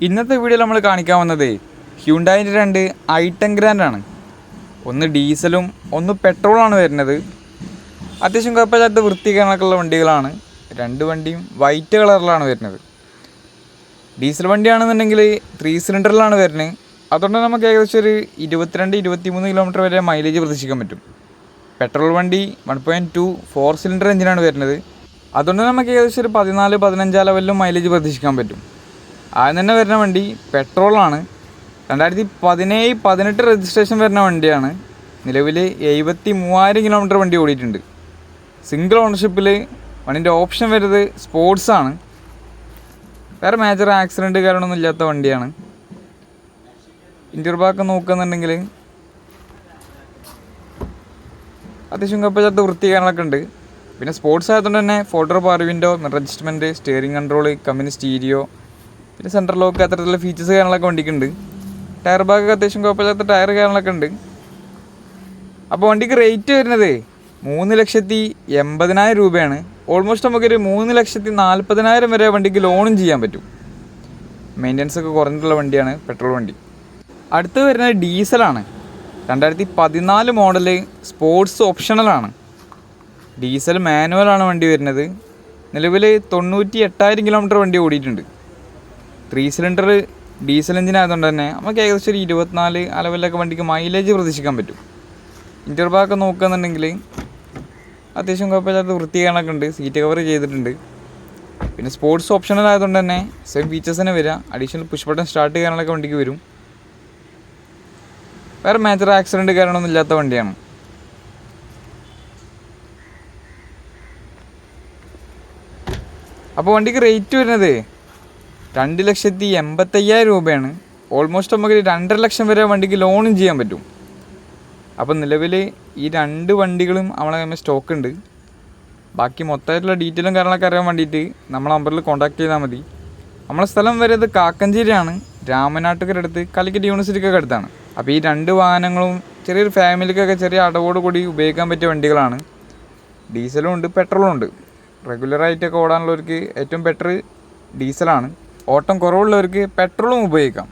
ഇന്നത്തെ വീഡിയോയിൽ നമ്മൾ കാണിക്കാൻ വന്നത് ഹ്യുണ്ടായിൻ്റെ രണ്ട് i10 ഗ്രാൻഡാണ്. ഒന്ന് ഡീസലും ഒന്ന് പെട്രോളാണ് വരുന്നത്. അത്യാവശ്യം കുഴപ്പമില്ലാത്ത വൃത്തിക്കാനൊക്കെയുള്ള വണ്ടികളാണ്. രണ്ട് വണ്ടിയും വൈറ്റ് കളറിലാണ് വരുന്നത്. ഡീസൽ വണ്ടിയാണെന്നുണ്ടെങ്കിൽ 3 സിലിണ്ടറിലാണ് വരുന്നത്. അതുകൊണ്ട് നമുക്ക് ഏകദേശം ഒരു 22-23 കിലോമീറ്റർ വരെ മൈലേജ് പ്രതീക്ഷിക്കാൻ പറ്റും. പെട്രോൾ വണ്ടി 1.2 4 സിലിണ്ടർ എഞ്ചിനാണ് വരുന്നത്. അതുകൊണ്ട് നമുക്ക് ഏകദേശം ഒരു 14-15 ലെവലിലും മൈലേജ് പ്രതീക്ഷിക്കാൻ പറ്റും. ആദ്യം തന്നെ വരുന്ന വണ്ടി പെട്രോളാണ്. 2017-18 രജിസ്ട്രേഷൻ വരുന്ന വണ്ടിയാണ്. നിലവിൽ 73,000 കിലോമീറ്റർ വണ്ടി ഓടിയിട്ടുണ്ട്. സിംഗിൾ ഓണർഷിപ്പിൽ വണ്ടിൻ്റെ ഓപ്ഷൻ വരുന്നത് സ്പോർട്സാണ്. വേറെ മേജർ ആക്സിഡൻറ്റ് കാരണമൊന്നും ഇല്ലാത്ത വണ്ടിയാണ്. ഇൻറ്റീരിയർ ഭാഗം നോക്കുകയെന്നുണ്ടെങ്കിൽ അത്യാവശ്യം കുഴപ്പമില്ലാത്ത വൃത്തികാരങ്ങളൊക്കെ ഉണ്ട്. പിന്നെ സ്പോർട്സ് ആയതുകൊണ്ട് തന്നെ folder power window, mirror adjustment, steering control, company stereo, പിന്നെ സെൻട്രൽ ലോക്ക്, അത്തരത്തിലുള്ള ഫീച്ചേഴ്സ് കാര്യങ്ങളൊക്കെ വണ്ടിക്കുണ്ട്. ടയർ ഭാഗമൊക്കെ അത്യാവശ്യം കുഴപ്പമില്ലാത്ത ടയർ കാര്യങ്ങളൊക്കെ ഉണ്ട്. അപ്പോൾ വണ്ടിക്ക് റേറ്റ് വരുന്നത് 3,80,000 രൂപയാണ്. ഓൾമോസ്റ്റ് നമുക്കൊരു 3,40,000 വരെ വണ്ടിക്ക് ലോണും ചെയ്യാൻ പറ്റും. മെയിൻ്റനൻസ് ഒക്കെ കുറഞ്ഞിട്ടുള്ള വണ്ടിയാണ് പെട്രോൾ വണ്ടി. അടുത്ത് വരുന്നത് ഡീസലാണ്. 2014 മോഡല് സ്പോർട്സ് ഓപ്ഷണലാണ്. ഡീസൽ മാനുവലാണ് വണ്ടി വരുന്നത്. നിലവിൽ 98,000 കിലോമീറ്റർ വണ്ടി ഓടിയിട്ടുണ്ട്. 3 സിലിണ്ടർ ഡീസൽ എഞ്ചിനായതുകൊണ്ട് തന്നെ നമുക്ക് ഏകദേശം ഒരു 24 ആ ലെവലിലൊക്കെ വണ്ടിക്ക് മൈലേജ് പ്രതീക്ഷിക്കാൻ പറ്റും. ഇൻറ്റീരിയർ ഭാഗമൊക്കെ നോക്കുകയെന്നുണ്ടെങ്കിൽ അത്യാവശ്യം കുഴപ്പമില്ലാത്ത വൃത്തികളൊക്കെ ഉണ്ട്. സീറ്റ് കവർ ചെയ്തിട്ടുണ്ട്. പിന്നെ സ്പോർട്സ് ഓപ്ഷണൽ ആയതുകൊണ്ട് തന്നെ സെയിം ഫീച്ചേഴ്സ് തന്നെ വരിക. അഡീഷണൽ പുഷ് ബട്ടൺ സ്റ്റാർട്ട് ചെയ്യാനൊക്കെ വണ്ടിക്ക് വരും. വേറെ മേജർ ആക്സിഡൻറ്റ് കാരണമൊന്നും ഇല്ലാത്ത വണ്ടിയാണ്. അപ്പോൾ വണ്ടിക്ക് റേറ്റ് വരുന്നത് 2,80,000 രൂപയാണ്. ഓൾമോസ്റ്റ് നമുക്ക് 2.5 ലക്ഷം വരെ വണ്ടിക്ക് ലോണും ചെയ്യാൻ പറ്റും. അപ്പോൾ നിലവിൽ ഈ രണ്ട് വണ്ടികളും നമ്മളെ കയ്യിൽ സ്റ്റോക്ക് ഉണ്ട്. ബാക്കി മൊത്തമായിട്ടുള്ള ഡീറ്റെയിലും കാര്യങ്ങളൊക്കെ അറിയാൻ വേണ്ടിയിട്ട് നമ്മളെ നമ്പറിൽ കോൺടാക്ട് ചെയ്താൽ മതി. നമ്മളെ സ്ഥലം വരുന്നത് കാക്കഞ്ചേരിയാണ്. രാമനാട്ടുകരടുത്ത് കാലിക്കറ്റ് യൂണിവേഴ്സിറ്റിക്കൊക്കെ അടുത്താണ്. അപ്പോൾ ഈ രണ്ട് വാഹനങ്ങളും ചെറിയൊരു ഫാമിലിക്കൊക്കെ ചെറിയ അടവോട് കൂടി ഉപയോഗിക്കാൻ പറ്റിയ വണ്ടികളാണ്. ഡീസലും ഉണ്ട്, പെട്രോളും ഉണ്ട്. റെഗുലറായിട്ടൊക്കെ ഓടാനുള്ളവർക്ക് ഏറ്റവും ബെറ്റർ ഡീസലാണ്. ഓട്ടം കുറവുള്ളവർക്ക് പെട്രോളും ഉപയോഗിക്കാം.